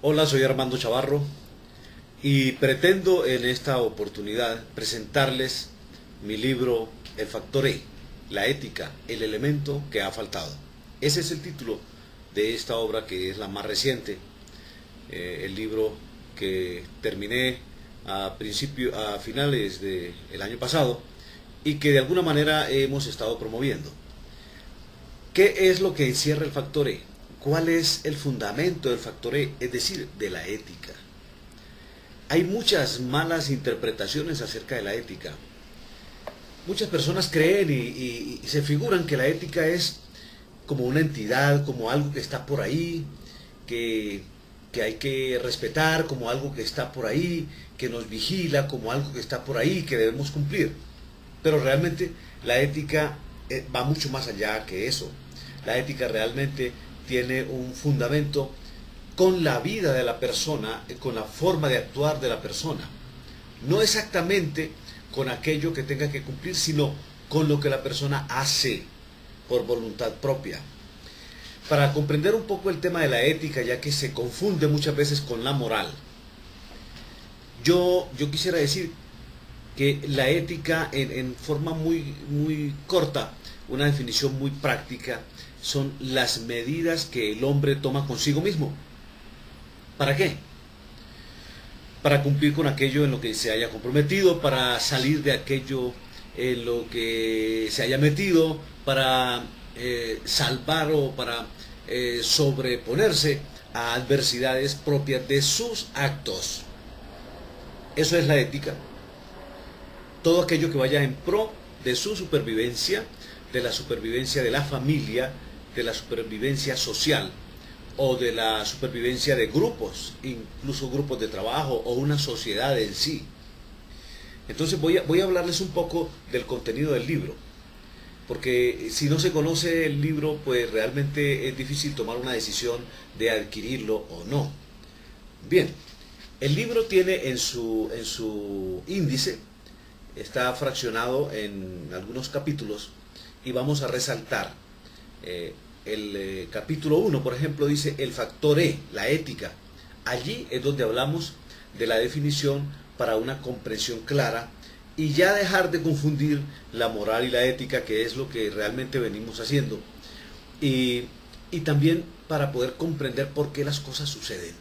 Hola, soy Armando Chavarro y pretendo en esta oportunidad presentarles mi libro El Factor E, la ética, el elemento que ha faltado. Ese es el título de esta obra que es la más reciente, el libro que terminé a finales del año pasado y que de alguna manera hemos estado promoviendo. ¿Qué es lo que encierra el factor E? ¿Cuál es el fundamento del factor E? Es decir, de la ética. Hay muchas malas interpretaciones acerca de la ética. Muchas personas creen y se figuran que la ética es como una entidad, como algo que está por ahí, que, que hay que respetar, como algo que está por ahí, que nos vigila, como algo que está por ahí, que debemos cumplir. Pero realmente la ética va mucho más allá que eso. La ética realmente tiene un fundamento con la vida de la persona, con la forma de actuar de la persona. No exactamente con aquello que tenga que cumplir, sino con lo que la persona hace por voluntad propia. Para comprender un poco el tema de la ética, ya que se confunde muchas veces con la moral, yo quisiera decir que la ética en forma muy corta, una definición muy práctica, son las medidas que el hombre toma consigo mismo. ¿Para qué? Para cumplir con aquello en lo que se haya comprometido, para salir de aquello en lo que se haya metido, para salvar o para sobreponerse a adversidades propias de sus actos. Eso es la ética. Todo aquello que vaya en pro de su supervivencia, de la supervivencia de la familia, de la supervivencia social o de la supervivencia de grupos, incluso grupos de trabajo o una sociedad en sí. Entonces voy a hablarles un poco del contenido del libro, porque si no se conoce el libro, pues realmente es difícil tomar una decisión de adquirirlo o no. Bien, el libro tiene en su índice, está fraccionado en algunos capítulos y vamos a resaltar el capítulo 1, por ejemplo, dice el factor E, la ética. Allí es donde hablamos de la definición para una comprensión clara y ya dejar de confundir la moral y la ética, que es lo que realmente venimos haciendo, y, y también para poder comprender por qué las cosas suceden.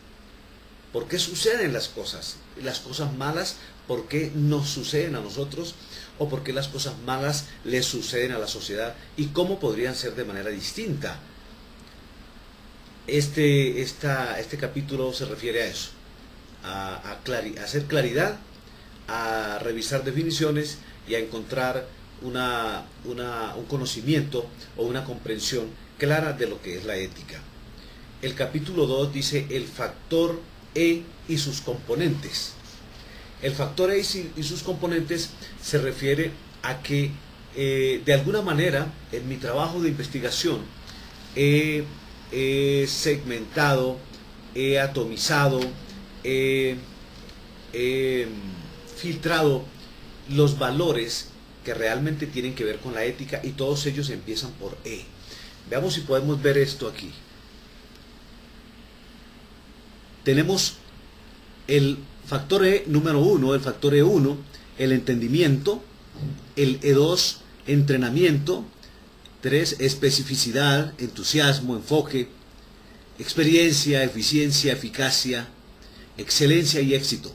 ¿Por qué suceden las cosas? Las cosas malas, ¿por qué nos suceden a nosotros? ¿O por qué las cosas malas les suceden a la sociedad? ¿Y cómo podrían ser de manera distinta? Este capítulo se refiere a eso, a hacer claridad, a revisar definiciones y a encontrar un conocimiento o una comprensión clara de lo que es la ética. El capítulo 2 dice el factor E y sus componentes. El factor E y sus componentes se refiere a que de alguna manera en mi trabajo de investigación he segmentado, he atomizado, he filtrado los valores que realmente tienen que ver con la ética y todos ellos empiezan por E. Veamos si podemos ver esto aquí. Tenemos el factor E número 1, el factor E1, el entendimiento, el E2, entrenamiento, 3, especificidad, entusiasmo, enfoque, experiencia, eficiencia, eficacia, excelencia y éxito.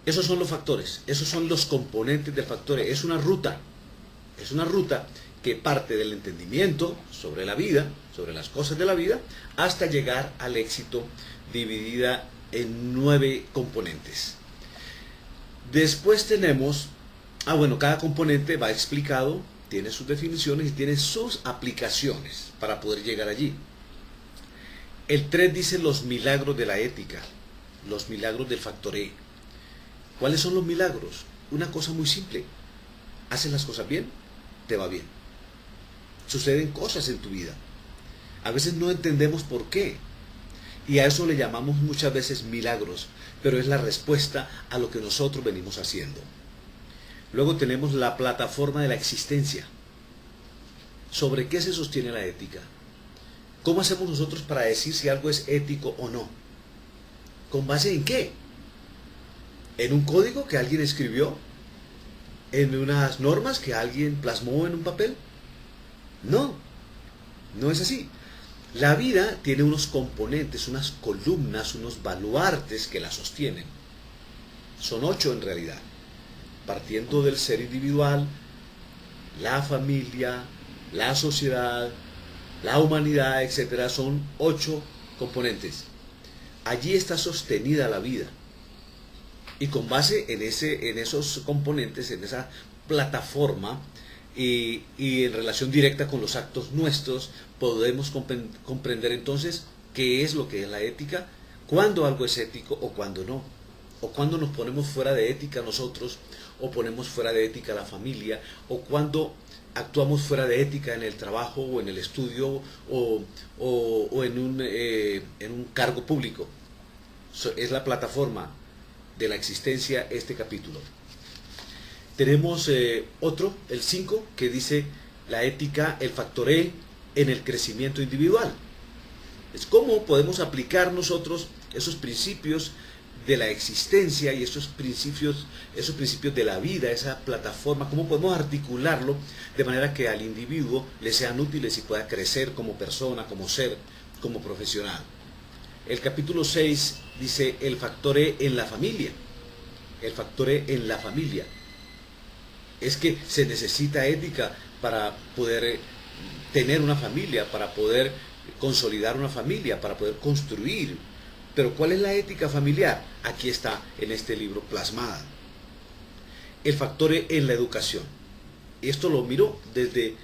Esos son los factores, esos son los componentes del factor E. Es una ruta que parte del entendimiento sobre la vida, sobre las cosas de la vida, hasta llegar al éxito, dividida en 9 componentes. Después tenemos, cada componente va explicado, tiene sus definiciones y tiene sus aplicaciones para poder llegar allí. El 3 dice los milagros de la ética, los milagros del factor E. ¿Cuáles son los milagros? Una cosa muy simple. ¿Haces las cosas bien? Te va bien. Suceden cosas en tu vida. A veces no entendemos por qué. Y a eso le llamamos muchas veces milagros, pero es la respuesta a lo que nosotros venimos haciendo. Luego tenemos la plataforma de la existencia. ¿Sobre qué se sostiene la ética? ¿Cómo hacemos nosotros para decir si algo es ético o no? ¿Con base en qué? ¿En un código que alguien escribió? ¿En unas normas que alguien plasmó en un papel? No, no es así. La vida tiene unos componentes, unas columnas, unos baluartes que la sostienen. Son 8 en realidad, partiendo del ser individual, la familia, la sociedad, la humanidad, etcétera. Son 8 componentes. Allí está sostenida la vida. Y con base en esos componentes, en esa plataforma, y en relación directa con los actos nuestros, podemos comprender entonces qué es lo que es la ética, cuándo algo es ético o cuándo no, o cuándo nos ponemos fuera de ética nosotros, o ponemos fuera de ética la familia, o cuándo actuamos fuera de ética en el trabajo o en el estudio o en un cargo público. Es la plataforma de la existencia este capítulo. Tenemos otro, el 5, que dice la ética, el factor E en el crecimiento individual. Es cómo podemos aplicar nosotros esos principios de la existencia y esos principios de la vida, esa plataforma, cómo podemos articularlo de manera que al individuo le sean útiles y pueda crecer como persona, como ser, como profesional. El capítulo 6 dice el factor E en la familia. El factor E en la familia. Es que se necesita ética para poder tener una familia, para poder consolidar una familia, para poder construir. Pero ¿cuál es la ética familiar? Aquí está en este libro plasmada. El factor E en la educación. Esto lo miro desde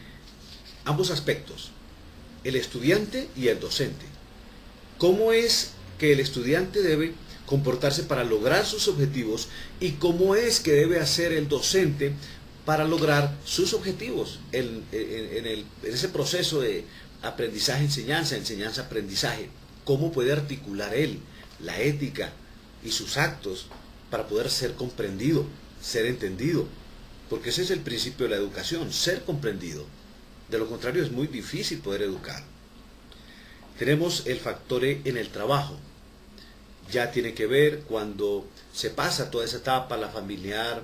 ambos aspectos, el estudiante y el docente. ¿Cómo es que el estudiante debe comportarse para lograr sus objetivos y cómo es que debe hacer el docente para lograr sus objetivos en ese proceso de aprendizaje-enseñanza, enseñanza-aprendizaje? ¿Cómo puede articular él la ética y sus actos para poder ser comprendido, ser entendido? Porque ese es el principio de la educación, ser comprendido. De lo contrario es muy difícil poder educar. Tenemos el factor E en el trabajo. Ya tiene que ver cuando se pasa toda esa etapa, la familiar,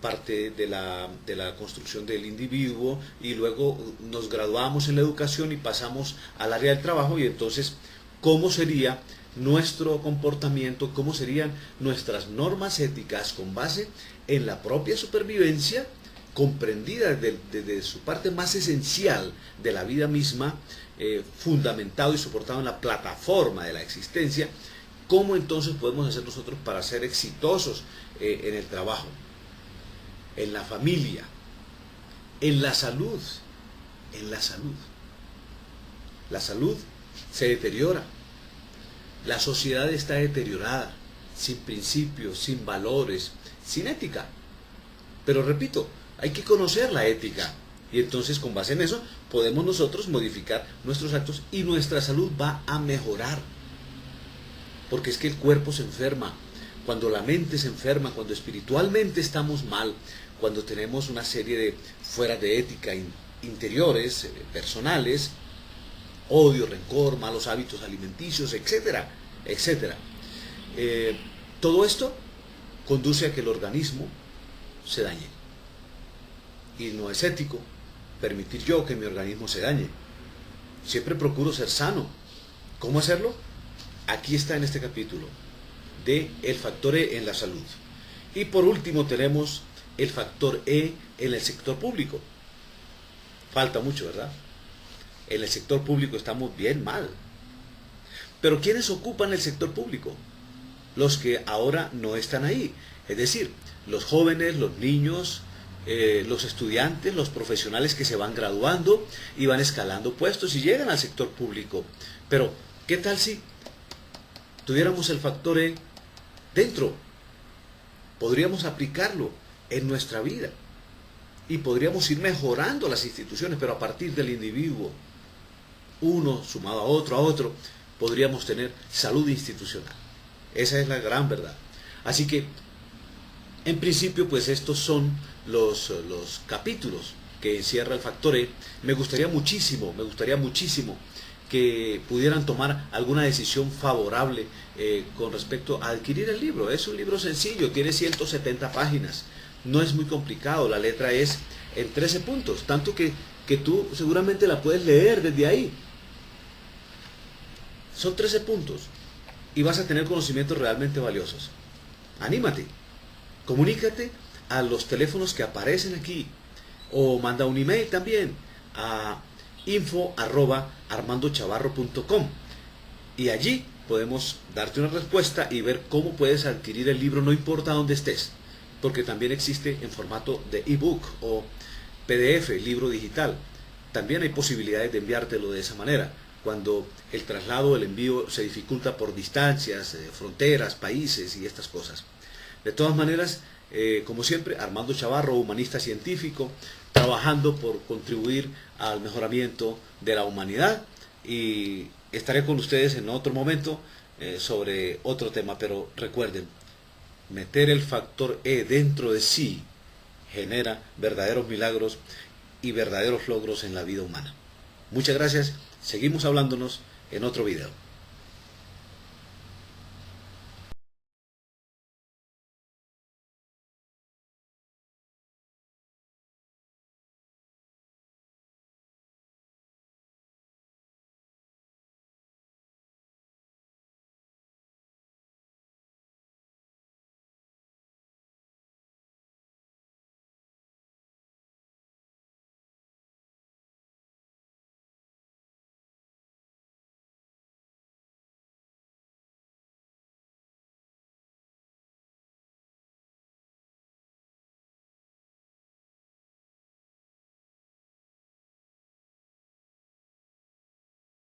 parte de la construcción del individuo, y luego nos graduamos en la educación y pasamos al área del trabajo, y entonces cómo sería nuestro comportamiento, cómo serían nuestras normas éticas con base en la propia supervivencia, comprendida desde su parte más esencial de la vida misma, fundamentado y soportado en la plataforma de la existencia. ¿Cómo entonces podemos hacer nosotros para ser exitosos en el trabajo, en la familia, en la salud? En la salud. La salud se deteriora. La sociedad está deteriorada, sin principios, sin valores, sin ética. Pero repito, hay que conocer la ética. Y entonces con base en eso podemos nosotros modificar nuestros actos y nuestra salud va a mejorar. Porque es que el cuerpo se enferma, cuando la mente se enferma, cuando espiritualmente estamos mal, cuando tenemos una serie de fueras de ética interiores, personales, odio, rencor, malos hábitos alimenticios, etcétera, etcétera. Todo esto conduce a que el organismo se dañe. Y no es ético permitir yo que mi organismo se dañe. Siempre procuro ser sano. ¿Cómo hacerlo? Aquí está en este capítulo de el factor E en la salud. Y por último tenemos el factor E en el sector público. Falta mucho, ¿verdad? En el sector público estamos bien mal. Pero ¿quiénes ocupan el sector público? Los que ahora no están ahí. Es decir, los jóvenes, los niños, los estudiantes, los profesionales que se van graduando y van escalando puestos y llegan al sector público. Pero, ¿qué tal si tuviéramos el factor E dentro? Podríamos aplicarlo en nuestra vida y podríamos ir mejorando las instituciones, pero a partir del individuo, uno sumado a otro, podríamos tener salud institucional. Esa es la gran verdad. Así que, en principio, pues estos son los capítulos que encierra el factor E, me gustaría muchísimo que pudieran tomar alguna decisión favorable con respecto a adquirir el libro. Es un libro sencillo, tiene 170 páginas, no es muy complicado, la letra es en 13 puntos, tanto que tú seguramente la puedes leer desde ahí. Son 13 puntos y vas a tener conocimientos realmente valiosos. Anímate, comunícate a los teléfonos que aparecen aquí o manda un email también a info@armandochavarro.com y allí podemos darte una respuesta y ver cómo puedes adquirir el libro, no importa dónde estés, porque también existe en formato de ebook o PDF, libro digital. También hay posibilidades de enviártelo de esa manera, cuando el traslado, el envío se dificulta por distancias, fronteras, países y estas cosas. De todas maneras, como siempre, Armando Chavarro, humanista científico, trabajando por contribuir al mejoramiento de la humanidad, y estaré con ustedes en otro momento sobre otro tema, pero recuerden, meter el factor E dentro de sí genera verdaderos milagros y verdaderos logros en la vida humana. Muchas gracias, seguimos hablándonos en otro video.